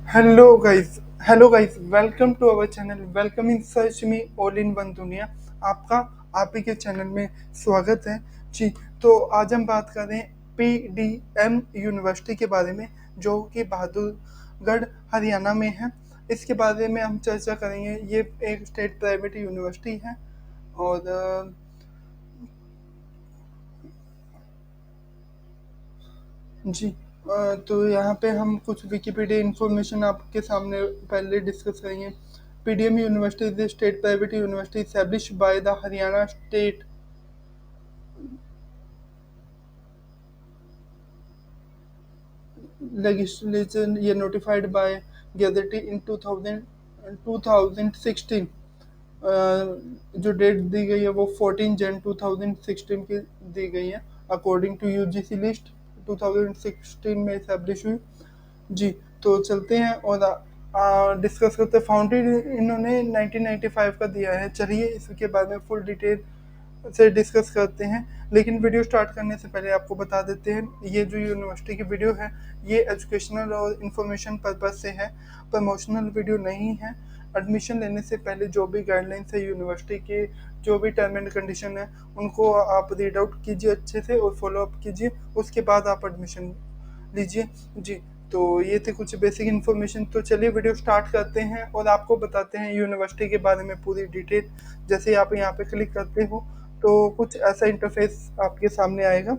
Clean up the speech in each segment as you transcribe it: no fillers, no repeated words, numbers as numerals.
Hello guys hello guys, welcome to our channel. Welcome in search me all in one दुनिया। आपका आप ही के channel में स्वागत है जी। तो आज हम बात कर रहे हैं पीडीएम यूनिवर्सिटी के बारे में, जो कि बहादुरगढ़ हरियाणा में है। इसके बारे में हम चर्चा करेंगे। ये एक स्टेट प्राइवेट यूनिवर्सिटी है। और जी, तो यहाँ पे हम कुछ विकिपीडिया इंफॉर्मेशन आपके सामने पहले डिस्कस करेंगे। PDM university is state private university established by the Haryana state legislation, ये notified by गैजेटी इन 2016। जो डेट दी गई है वो 14 जन 2016 की दी गई है, अकॉर्डिंग टू यूजीसी लिस्ट 2016 में इस्टेब्लिश हुई जी। तो चलते हैं और डिस्कस करते हैं। फाउंडेड इन्होंने 1995 का दिया है। चलिए इसके बारे में फुल डिटेल से डिस्कस करते हैं। लेकिन वीडियो स्टार्ट करने से पहले आपको बता देते हैं, ये जो यूनिवर्सिटी की वीडियो है ये एजुकेशनल और इंफॉर्मेशन पर्पज से है, प्रमोशनल वीडियो नहीं है। एडमिशन लेने से पहले जो भी गाइडलाइंस है यूनिवर्सिटी के, जो भी टर्म एंड कंडीशन है, उनको आप रीड आउट कीजिए अच्छे से और फॉलो अप कीजिए। उसके बाद आप एडमिशन लीजिए जी। तो ये थे कुछ बेसिक इन्फॉर्मेशन। तो चलिए वीडियो स्टार्ट करते हैं और आपको बताते हैं यूनिवर्सिटी के बारे में पूरी डिटेल। जैसे आप यहाँ पे क्लिक करते हो तो कुछ ऐसा इंटरफेस आपके सामने आएगा।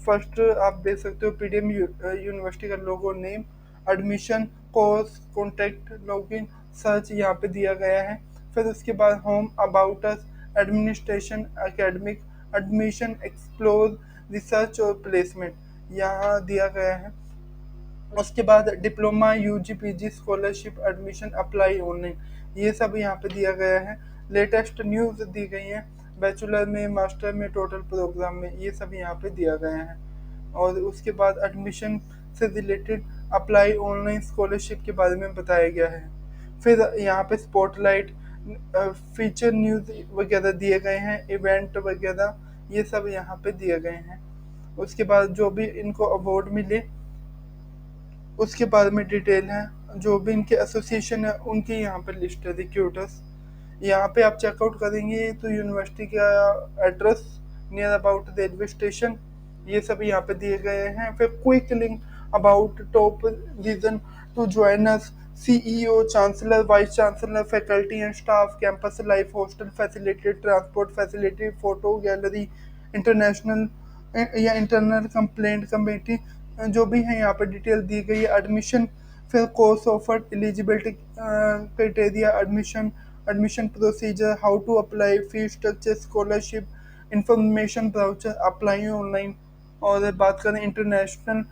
फर्स्ट आप देख सकते हो पीडीएम यूनिवर्सिटी का logo, name, admission, course, contact, login, search यहाँ पे दिया गया है। फिर उसके बाद home, about us, administration, academic, admission, explore, research और प्लेसमेंट यहाँ दिया गया है। उसके बाद diploma, UG, PG, scholarship, admission, apply online, ये सब यहाँ पे दिया गया है। लेटेस्ट न्यूज़ दी गई है, बैचलर में, मास्टर में, टोटल प्रोग्राम में, ये सब यहाँ पे दिया गया है। और उसके बाद एडमिशन से रिलेटेड अप्लाई ऑनलाइन स्कॉलरशिप के बारे में बताया गया है। फिर यहाँ पे स्पॉटलाइट, फीचर न्यूज़ वगैरह दिए गए हैं, इवेंट वगैरह ये सब यहाँ पे दिए गए हैं। उसके बाद जो भी इनको अवार्ड मिले उसके बारे में डिटेल है। जो भी इनके एसोसिएशन है उनकी यहाँ पे लिस्ट है, रिक्रूटर्स। यहाँ पे आप चेकआउट करेंगे तो यूनिवर्सिटी का address, near about railway station, ये सब यहाँ पे दिए गए हैं। फिर quick link about top reason to join us, CEO, chancellor, vice chancellor, faculty and staff, campus life, hostel facility, transport facility, photo gallery, international या इंटरनल कंप्लेंट कमेटी, जो भी है यहाँ पे डिटेल दी गई है। एडमिशन, फिर course offered, eligibility criteria, admission, admission procedure, how to apply, fee structure, scholarship information, brochure, apply online. और बात करें इंटरनेशनल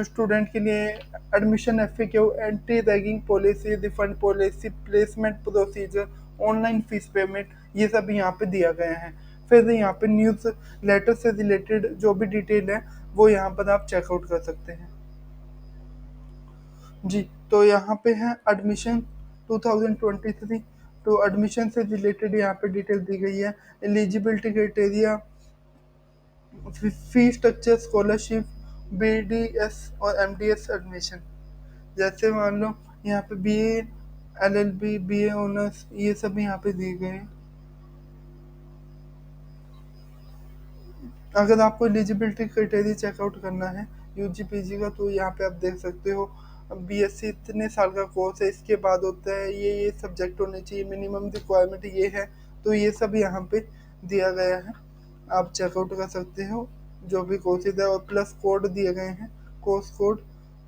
स्टूडेंट के लिए, admission FAQ, anti ragging policy, refund policy, placement procedure, online fees payment, ये सब यहाँ पे दिया गया है। फिर यहाँ पे न्यूज़ लेटर से रिलेटेड जो भी डिटेल है वो यहाँ पर आप चेकआउट कर सकते हैं जी। तो यहाँ पे है एडमिशन 2023। तो एडमिशन से रिलेटेड यहाँ पे डिटेल दी गई है। एलिजिबिलिटी क्राइटेरिया, फी स्ट्रक्चर, स्कॉलरशिप, बीडीएस और एमडीएस एडमिशन। जैसे मान लो यहाँ पे बीए, एलएलबी, बीए ऑनर्स, ये सब यहाँ पे दिए गए हैं। अगर आपको एलिजिबिलिटी क्राइटेरिया चेकआउट करना है यूजी पीजी का, तो यहाँ पे आप देख सकते हो। बीएससी इतने साल का कोर्स है, इसके बाद होता है ये सब्जेक्ट होने चाहिए, मिनिमम रिक्वायरमेंट ये है। तो ये सब यहाँ पे दिया गया है, आप चेकआउट कर सकते हो जो भी कोर्सेज है। और प्लस कोड दिए गए हैं, कोर्स कोड,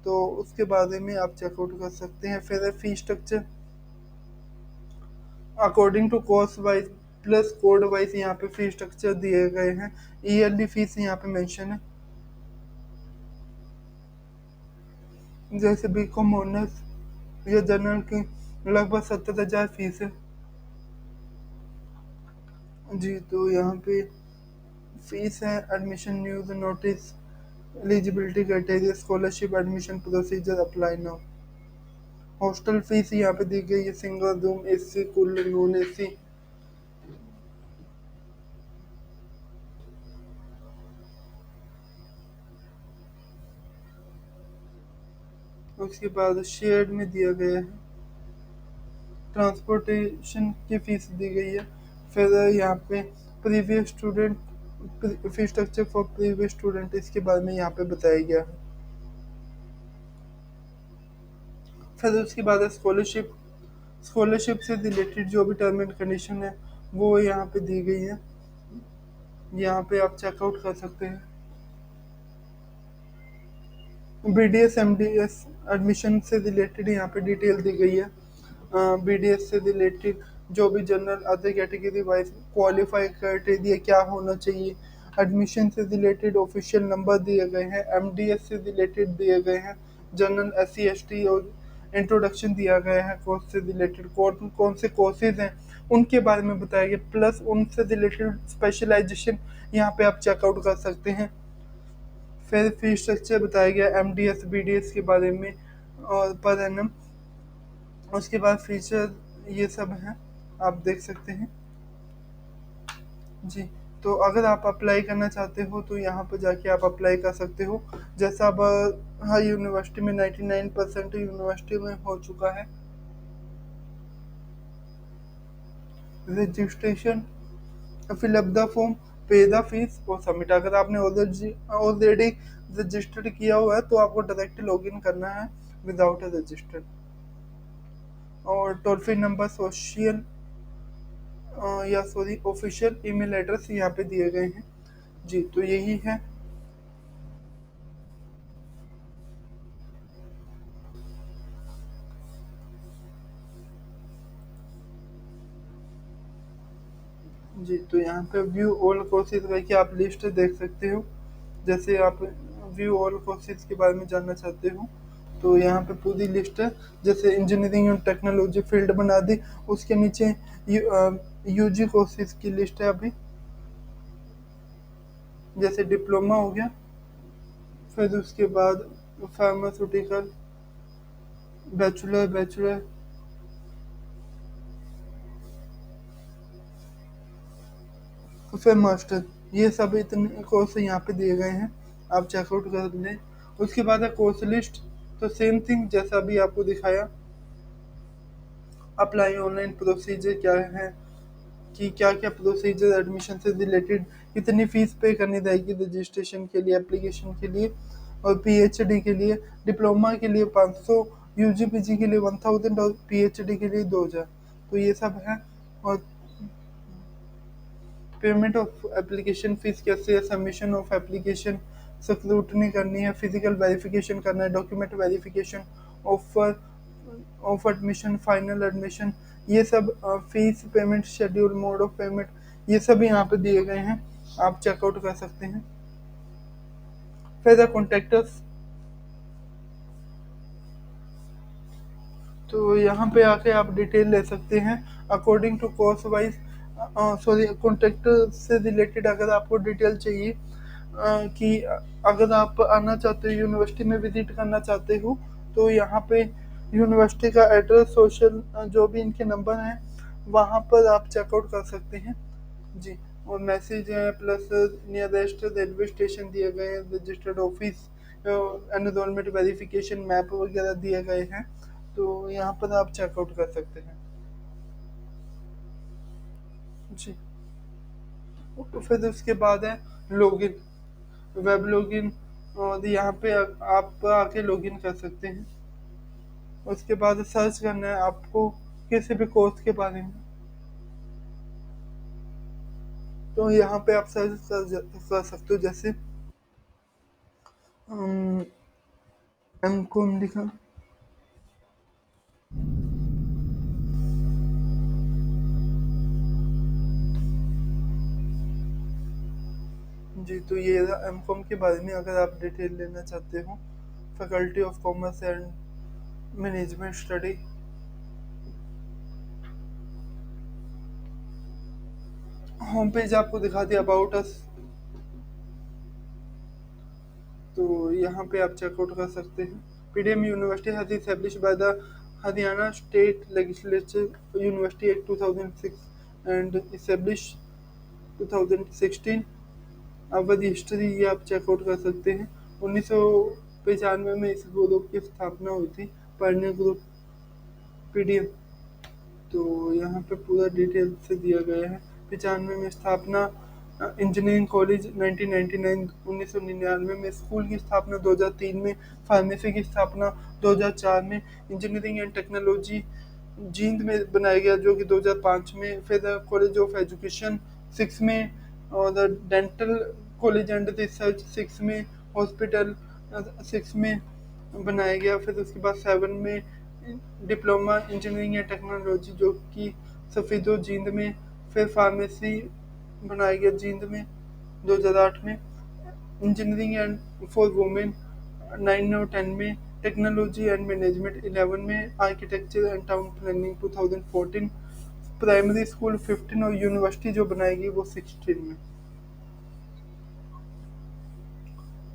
तो उसके बारे में आप चेकआउट कर सकते हैं। फिर fee structure according to course wise plus code wise यहाँ पे फी स्ट्रक्चर दिए गए हैं। ईयरली फीस यहाँ पे मेंशन है। जैसे बीकॉम ऑनर्स या जनरल की लगभग 70,000 फीस है जी। तो यहाँ पे फीस है, admission news notice, eligibility criteria, scholarship, admission procedure, apply now. Hostel fees यहाँ पे दी गई है, single room, AC, cooler, non AC. उसके बाद शेयर्ड में दिया गया है, ट्रांसपोर्टेशन की फीस दी गई है। फिर यहाँ पे previous student, fee structure for previous student, इसके बारे में यहाँ पे बताया गया है। फिर उसके बाद है स्कॉलरशिप। स्कॉलरशिप से रिलेटेड जो भी टर्म एंड कंडीशन है वो यहाँ पे दी गई है, यहाँ पे आप चेकआउट कर सकते हैं। BDS MDS एडमिशन से रिलेटेड यहाँ पे डिटेल दी गई है। BDS से रिलेटेड जो भी general other category wise qualify criteria क्या होना चाहिए, एडमिशन से रिलेटेड ऑफिशियल नंबर दिए गए हैं, MDS से रिलेटेड दिए गए हैं, जनरल SC ST और इंट्रोडक्शन दिया गया है, कोर्स से रिलेटेड कौन कौन से कोर्सेज हैं उनके बारे में बताया गया, प्लस उनसे रिलेटेड स्पेशलाइजेशन यहाँ पे आप चेकआउट कर सकते हैं। फिर फी स्ट्रक्चर बताया गया MDS BDS के बारे में और पर एनम। उसके बाद फीचर ये सब हैं, आप देख सकते हैं जी। तो अगर आप अप्लाई करना चाहते हो तो यहाँ पर जाके आप अप्लाई कर सकते हो। जैसा अब हर यूनिवर्सिटी में 99% यूनिवर्सिटी में हो चुका है registration, fill up the form, pay the fees और सबमिट। अगर आपने ऑलरेडी रजिस्टर्ड किया हुआ है तो आपको डायरेक्ट लॉगिन करना है विदाउट रजिस्टर्ड। और टोल फ्री नंबर, सोशल या सॉरी ऑफिशियल ईमेल एड्रेस यहाँ पे दिए गए हैं जी। तो यही है जी। तो यहाँ पे व्यू ऑल कोर्सेज करके आप लिस्ट देख सकते हो। जैसे आप व्यू ऑल कोर्सेज के बारे में जानना चाहते हो तो यहाँ पे पूरी लिस्ट है। जैसे इंजीनियरिंग एंड टेक्नोलॉजी फील्ड बना दी, उसके नीचे यूजी कोर्सेज की लिस्ट है अभी। जैसे डिप्लोमा हो गया, फिर उसके बाद फार्मास्यूटिकल, बैचलर, फिर मास्टर, ये सब इतने कोर्स यहाँ पे दिए गए हैं, आप चेकआउट कर लें। उसके बाद है कोर्स लिस्ट। तो सेम थिंग जैसा अभी आपको दिखाया, अप्लाई ऑनलाइन प्रोसीजर क्या है कि क्या क्या प्रोसीजर एडमिशन से रिलेटेड, कितनी फीस पे करनी रहेगी रजिस्ट्रेशन के लिए, एप्लीकेशन के लिए, और PhD के लिए, डिप्लोमा के लिए 500, UG PG के लिए 1000 और PhD के लिए 2000। तो ये सब है। और पेमेंट ऑफ एप्लीकेशन फ़ीस कैसे है, सबमिशन ऑफ एप्लीकेशन, स्क्रूटनी करनी है, फिजिकल वेरिफिकेशन करना है, document verification, offer of admission, final admission, ये सब fees payment schedule, mode of payment, ये सब यहाँ पे दिए गए हैं, आप चेकआउट कर सकते हैं। फिर द कॉन्टेक्टर्स, तो यहाँ पे आके आप डिटेल ले सकते हैं according to course wise. Sorry, contractor से रिलेटेड अगर आपको डिटेल चाहिए कि अगर आप आना चाहते हो यूनिवर्सिटी में विजिट करना चाहते हो तो यहाँ पे यूनिवर्सिटी का एड्रेस, सोशल जो भी इनके नंबर हैं वहाँ पर आप चेकआउट कर सकते हैं जी। और मैसेज है, प्लस नियरेस्ट रेलवे स्टेशन दिए गए हैं, registered office, enrolment verification map वगैरह दिए गए हैं, तो यहाँ पर आप चेकआउट कर सकते हैं जी। तो फिर उसके बाद है लॉगिन, वेब लॉगिन, और यहाँ पे आप आके लॉगिन कर सकते हैं। उसके बाद सर्च करना है आपको किसी भी कोर्स के बारे में, तो यहाँ पे आप सर्च कर सकते हो। जैसे MCOM लिखा जी। तो ये MCOM के बारे में अगर आप डिटेल लेना चाहते हो, faculty of commerce and management study, home page आपको दिखा दिया अबाउट अस, तो यहाँ पे आप चेकआउट कर सकते हैं। PDM university has established by the Haryana state legislature university act 2006 and establish 2016। अब हिस्ट्री ये आप चेकआउट कर सकते हैं। 95 में इस ग्रुप की स्थापना हुई थी। पढ़ने ग्रुप पीडीएफ, तो यहाँ पे पूरा डिटेल से दिया गया है। 95 में स्थापना इंजीनियरिंग कॉलेज 1999 1999 में, स्कूल की स्थापना 2003 में, फार्मेसी की स्थापना 2004 में, इंजीनियरिंग एंड टेक्नोलॉजी जींद में बनाया गया जो कि 2005 में, फिर कॉलेज ऑफ एजुकेशन 6 में, और डेंटल कॉलेज एंड रिसर्च 6 में, हॉस्पिटल 6 में बनाया गया। फिर उसके बाद 7 में डिप्लोमा इंजीनियरिंग एंड टेक्नोलॉजी जो कि सफ़ेदो जींद में, फिर फार्मेसी बनाया गया जींद में 2008 में, इंजीनियरिंग एंड फॉर वुमेन 9 और 10 में, टेक्नोलॉजी एंड मैनेजमेंट 11 में, architecture and town planning 2014, primary school 15 और यूनिवर्सिटी जो बनाएगी वो 16 में।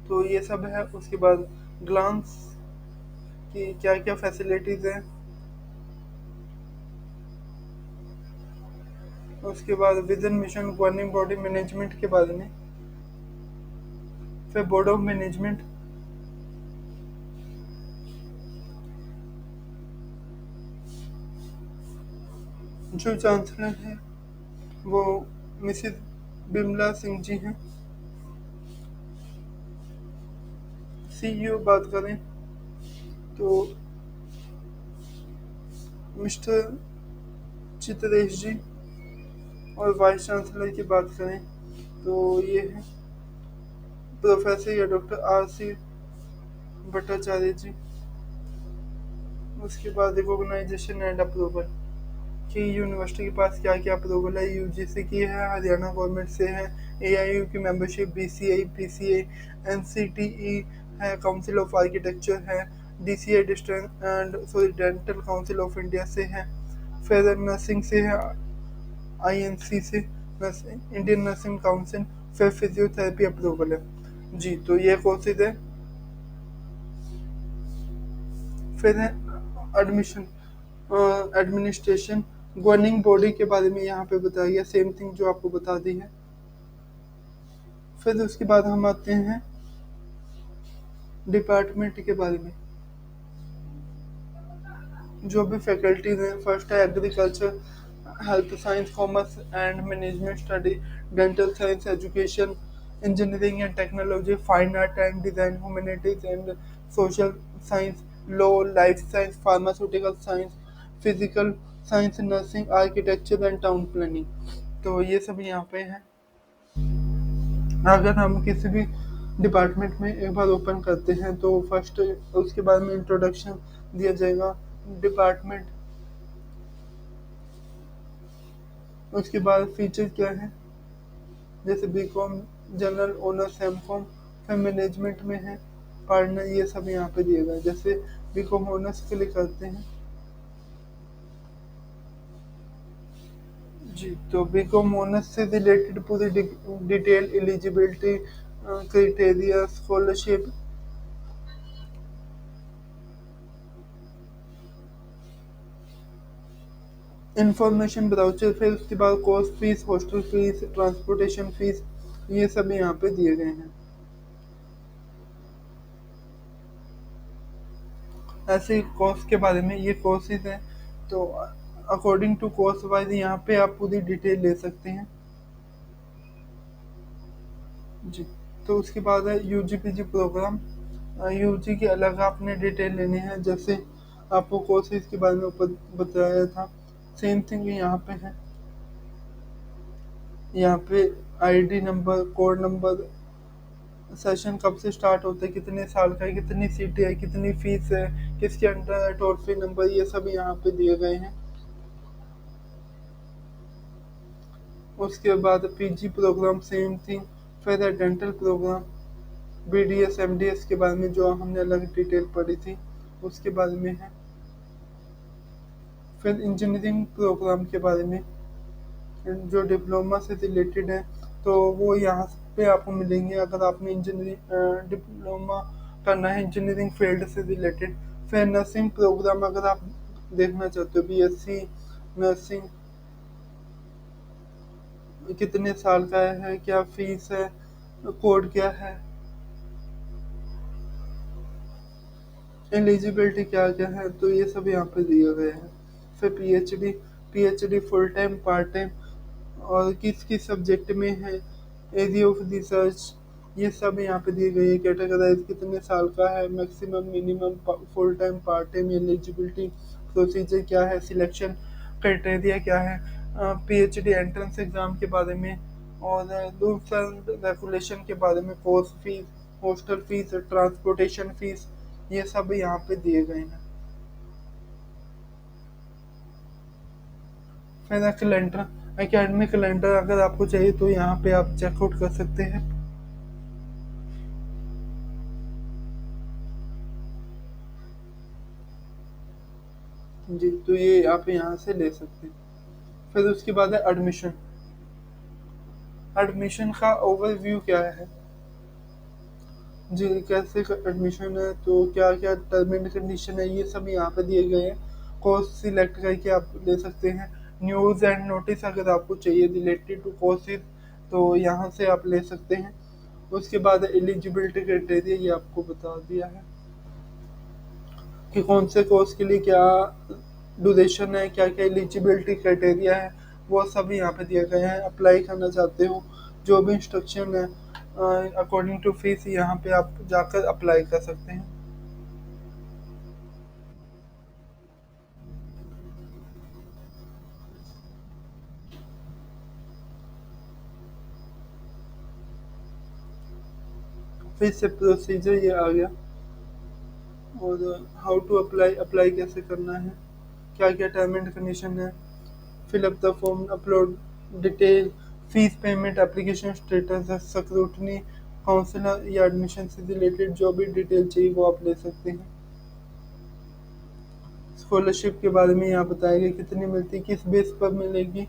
तो ये सब है। उसके बाद ग्लांस की क्या क्या फैसिलिटीज़ हैं, उसके बाद vision mission governing body management के बारे में, फिर बोर्ड ऑफ मैनेजमेंट, जो चांसलर है वो मिसिज बिमला सिंह जी हैं। सीईओ बात करें तो मिस्टर चित्रेश जी, और वाइस चांसलर की बात करें तो ये है प्रोफेसर या डॉक्टर आर सी भट्टाचार्य जी। उसके बाद रिकॉग्नाइजेशन एंड अप्रूवल कि यूनिवर्सिटी के पास क्या क्या अप्रूवल है, यूजीसी की है, हरियाणा गवर्नमेंट से है, एआईयू की मेंबरशिप, बीसीआई, पीसीए, एनसीटीई है, काउंसिल ऑफ आर्किटेक्चर है, DCA dental council of India से है, फिर नर्सिंग से है, आईएनसी से, इंडियन नर्सिंग काउंसिल, फिर फिजियोथेरेपी अप्रूवल है। जी, तो ये कोर्सेज है। फिर है एडमिशन एडमिनिस्ट्रेशन, गवर्निंग बॉडी के बारे में यहाँ पे बताया गया, सेम थिंग जो आपको बता दी है। फिर उसके बाद हम आते हैं डिपार्टमेंट के बारे में, जो भी फैकल्टीज हैं। फर्स्ट है agriculture, health science, commerce and management study, dental science, education, engineering and technology, fine art and design, humanities and social science, law, life science, pharmaceutical science, physical science, nursing, architecture and town planning. तो ये सब यहाँ पे है। अगर हम किसी भी डिपार्टमेंट में एक बार ओपन करते हैं तो फर्स्ट उसके बाद में इंट्रोडक्शन दिया जाएगा डिपार्टमेंट, उसके बाद फीचर क्या है, जैसे बीकॉम, जनरल ऑनर्स, एमकॉम, फिर मैनेजमेंट में है, पार्टनर, ये सब यहाँ पे दिए गए। जैसे बीकॉम ऑनर्स के लिए करते हैं जी, तो बीकॉम ऑनर्स से रिलेटेड पूरी detail, eligibility criteria, scholarship, information brochure, फिर उसके बाद course fees, hostel fees, transportation fees, ये सब यहाँ पे दिए गए हैं। ऐसे कोर्स के बारे में, ये कोर्सेज हैं तो अकॉर्डिंग टू कोर्स वाइज यहाँ पे आप पूरी डिटेल ले सकते हैं जी। तो उसके बाद है यूजी पीजी प्रोग्राम, यूजी के अलग आपने डिटेल लेने हैं, जैसे आपको कोर्सेज के बारे में ऊपर बताया था, सेम थिंग यहाँ पे है। यहाँ पे ID number, code number, session कब से स्टार्ट होता है, कितने साल का है, कितनी सीटें है, कितनी फीस है, किसके अंडर है, टोल फ्री नंबर, ये सब यहाँ पे दिए गए हैं। उसके बाद पीजी प्रोग्राम सेम थिंग, फिर है डेंटल प्रोग्राम, बीडीएस एमडीएस के बारे में जो हमने अलग डिटेल पढ़ी थी उसके बारे में है। फिर इंजीनियरिंग प्रोग्राम के बारे में जो डिप्लोमा से रिलेटेड है तो वो यहाँ पे आपको मिलेंगे अगर आपने इंजीनियरिंग डिप्लोमा करना है इंजीनियरिंग फील्ड से रिलेटेड। फिर नर्सिंग प्रोग्राम अगर आप देखना चाहते हो, बीएससी नर्सिंग कितने साल का है, क्या फीस है, कोड क्या है, एलिजिबिलिटी क्या क्या है, तो ये सब यहाँ पे दिया गया है। फिर PhD, PhD full time part time और किस किस सब्जेक्ट में है, एरिया ऑफ रिसर्च, ये सब यहाँ पे दिए गए हैं। कैटेगराइज कितने साल का है, maximum minimum, full time part time, eligibility, procedure क्या है, सिलेक्शन क्राइटेरिया क्या है, पीएचडी एंट्रेंस एग्जाम के बारे में, और रूल्स एंड रेगुलेशन के बारे में, course fees, hostel fees, transportation fees, ये सब यहाँ पे दिए गए हैं। फिर कैलेंडर, एकेडमिक कैलेंडर अगर आपको चाहिए तो यहाँ पे आप चेकआउट कर सकते हैं। जी, तो ये आप यहाँ से ले सकते हैं। फिर उसके बाद है एडमिशन। एडमिशन का ओवरव्यू क्या है जी, कैसे एडमिशन है, तो क्या क्या टर्म एंड कंडीशन है, ये सब यहाँ पे दिए गए हैं। कोर्स सिलेक्ट करके आप ले सकते हैं। न्यूज़ एंड नोटिस अगर आपको चाहिए रिलेटेड टू कोर्सेज, तो यहाँ से आप ले सकते हैं। उसके बाद एलिजिबिलिटी क्राइटेरिया, ये आपको बता दिया है कि कौन से कोर्स के लिए क्या ड्यूरेशन है, क्या क्या एलिजिबिलिटी क्राइटेरिया है, वो सब यहाँ पे दिया गया है। अप्लाई करना चाहते हो, जो भी इंस्ट्रक्शन है अकॉर्डिंग टू फीस, यहाँ पे आप जाकर अप्लाई कर सकते हैं। फिर से प्रोसीजर ये आ गया, और हाउ टू अप्लाई, अप्लाई कैसे करना है, क्या क्या टर्म एंड कंडीशन है, fill up the form, upload detail, fees payment, application status, scrutiny, counsellor या एडमिशन से रिलेटेड जो भी डिटेल चाहिए वो आप ले सकते हैं। स्कॉलरशिप के बारे में यहाँ बताया गया कितनी मिलती, किस बेस पर मिलेगी,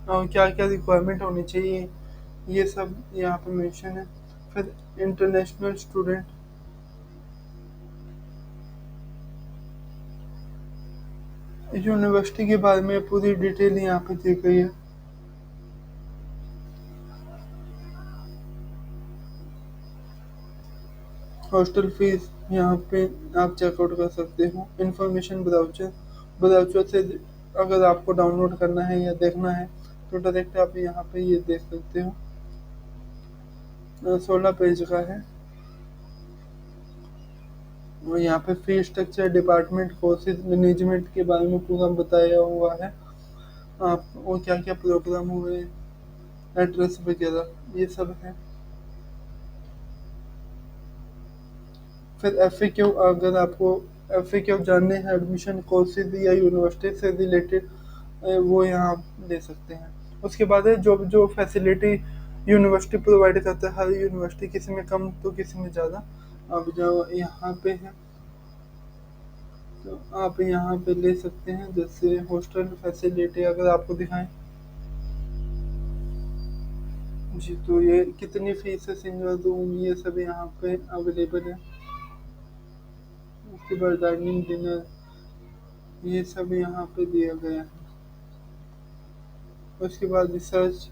और क्या क्या रिक्वायरमेंट होनी चाहिए, ये सब यहाँ पे मेंशन है। फिर इंटरनेशनल स्टूडेंट, यूनिवर्सिटी के बारे में पूरी डिटेल यहाँ पे दी गई है। हॉस्टल फीस यहाँ पे आप चेकआउट कर सकते हो। इंफॉर्मेशन ब्राउचर, ब्राउचर से अगर आपको डाउनलोड करना है या देखना है तो डायरेक्ट आप यहाँ पे ये देख सकते हो। 16 पेज का है। और यहाँ पे fee structure, department, courses, management के बारे में पूरा बताया हुआ है। आप और क्या क्या प्रोग्राम हुए, एड्रेस वगैरह, ये सब है। फिर एफ अगर आपको एफ जानने हैं एडमिशन कोर्सेज या यूनिवर्सिटी से रिलेटेड, वो यहाँ ले सकते हैं। उसके बाद है जो जो फैसिलिटी यूनिवर्सिटी प्रोवाइड करता है, हर यूनिवर्सिटी किसी में कम तो किसी में ज़्यादा। अब जो यहाँ पे है तो आप यहाँ पे ले सकते हैं, जैसे हॉस्टल फैसिलिटी अगर आपको दिखाएं। जी, तो ये कितनी फीस है, सिंगल रूम, ये सब यहाँ पे अवेलेबल है। उसके बाद डाइनिंग डिनर, ये सब यहाँ पे दिया गया है। उसके बाद रिसर्च,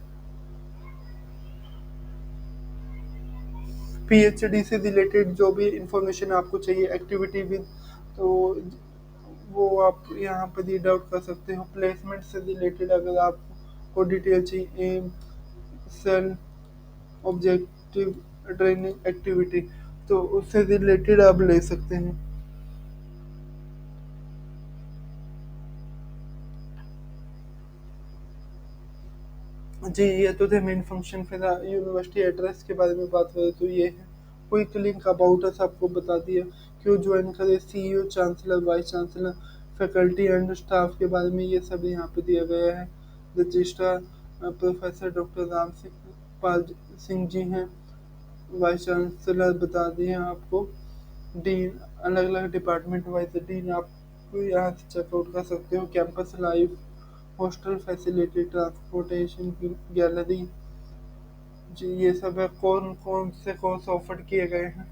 पीएचडी से रिलेटेड जो भी इंफॉर्मेशन आपको चाहिए, एक्टिविटी विद, तो वो आप यहाँ पे रीड आउट कर सकते हो। प्लेसमेंट से रिलेटेड अगर आपको डिटेल चाहिए, aim, cell, objective, training activity, तो उससे रिलेटेड आप ले सकते हैं। जी, ये तो थे मेन फंक्शन। फिर यूनिवर्सिटी एड्रेस के बारे में बात करें तो ये है। क्विक लिंक अबाउट अस आपको बता दिया, क्यों ज्वाइन करें, CEO, chancellor, vice chancellor, faculty and staff के बारे में ये सब यहाँ पे दिया गया है। Registrar professor doctor Ram Singh Pal Singh ji हैं। वाइस चांसलर बता दिए आपको। डीन, अलग अलग डिपार्टमेंट वाइज डीन आप यहाँ से चेकआउट कर सकते हो। Campus life, hostel facility, transportation की गैलरी, जी ये सब है। कौन कौन से कोर्स ऑफर किए गए हैं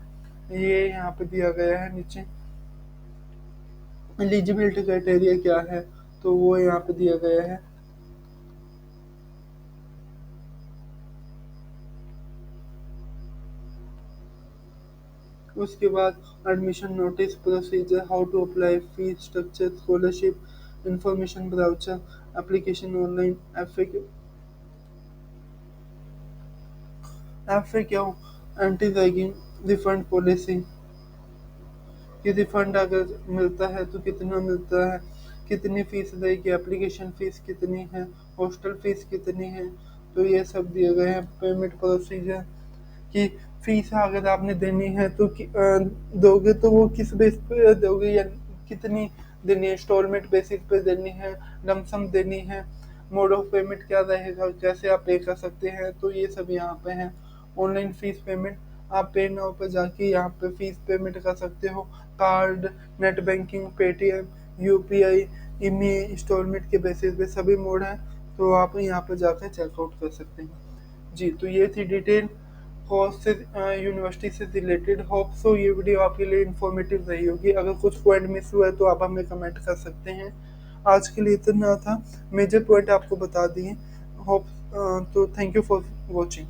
ये यहाँ पे दिया गया है नीचे। एलिजिबिलिटी क्राइटेरिया क्या है, तो वो यहाँ पे दिया गया है। उसके बाद admission notice, procedure, how to apply, fees structure, scholarship information, brochure, application online, F A Q, anti ragging, refund policy, कि रिफंड अगर मिलता है तो कितना मिलता है, कितनी फीस रहेगी, एप्लीकेशन फ़ीस कितनी है, हॉस्टल फ़ीस कितनी है। तो ये सब दिए गए हैं। पेमेंट प्रोसीजर कि फ़ीस अगर आपने देनी है तो दोगे तो वो किस बेस पे दोगे, या कितनी देनी है, इंस्टॉलमेंट बेसिस पे देनी है, लमसम देनी है, मोड ऑफ पेमेंट क्या रहेगा, कैसे आप पे कर सकते हैं। तो ये सब यहाँ पे है। ऑनलाइन फ़ीस पेमेंट, आप पे नाउ पर जाके यहाँ पे फ़ीस पेमेंट कर सकते हो। Card, net banking, Paytm, UPI, EMI, instalment के बेसिस पे सभी मोड हैं। तो आप यहाँ पर जाकर चेकआउट कर सकते हैं। जी, तो ये थी डिटेल कोर्स से यूनिवर्सिटी से रिलेटेड। होप सो ये वीडियो आपके लिए इन्फॉर्मेटिव रही होगी। अगर कुछ पॉइंट मिस हुआ है तो आप हमें कमेंट कर सकते हैं। आज के लिए इतना था, मेजर पॉइंट आपको बता दिए। होप तो थैंक यू फॉर वॉचिंग।